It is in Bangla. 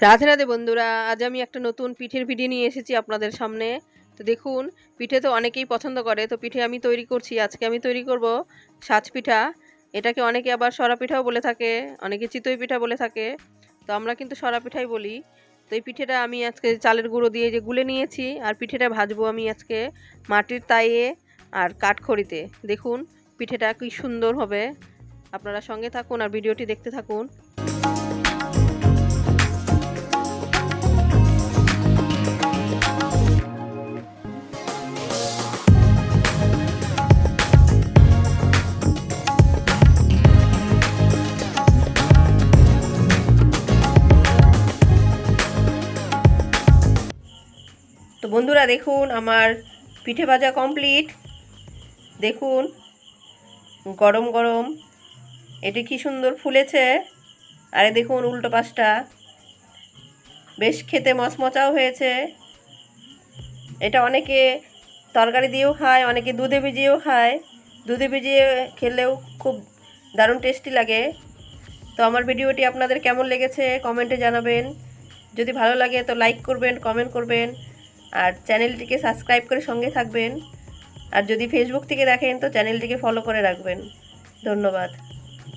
রাধে রাধে বন্ধুরা, আজ আমি একটা নতুন পিঠের ভিডিও নিয়ে এসেছি আপনাদের সামনে। তো দেখুন, পিঠে তো অনেকেই পছন্দ করে, তো পিঠে আমি তৈরি করছি। আজকে আমি তৈরি করব সাজ পিঠা। এটাকে অনেকে আবার সরা পিঠাও বলে থাকে, অনেকে চিতই পিঠা বলে থাকে। তো আমরা কিন্তু সরা পিঠাই বলি। তো এই পিঠেটা আমি আজকে চালের গুঁড়ো দিয়ে যে গুলে নিয়েছি, আর পিঠেটা ভাজবো আমি আজকে মাটির তাইয়ে আর কাঠখড়িতে। দেখুন পিঠেটা কি সুন্দর হবে। আপনারা সঙ্গে থাকুন আর ভিডিওটি দেখতে থাকুন। তো বন্ধুরা দেখুন, আমার পিঠে ভাজা কমপ্লিট। দেখুন গরম গরম এটি কি সুন্দর ফুলেছে। আরে দেখুন উল্টো পাশটা বেশ খেতে মচমচাও হয়েছে। এটা অনেকে তরকারি দিয়েও খায়, অনেকে দুধে ভিজিয়েও খায়। দুধে ভিজিয়ে খেলেও খুব দারুণ টেস্টি লাগে। তো আমার ভিডিওটি আপনাদের কেমন লেগেছে কমেন্টে জানাবেন। যদি ভালো লাগে তো লাইক করবেন, কমেন্ট করবেন, আর চ্যানেলটিকে সাবস্ক্রাইব করে সঙ্গে থাকবেন। আর যদি ফেসবুক থেকে দেখেন তো চ্যানেলটিকে ফলো করে রাখবেন। ধন্যবাদ।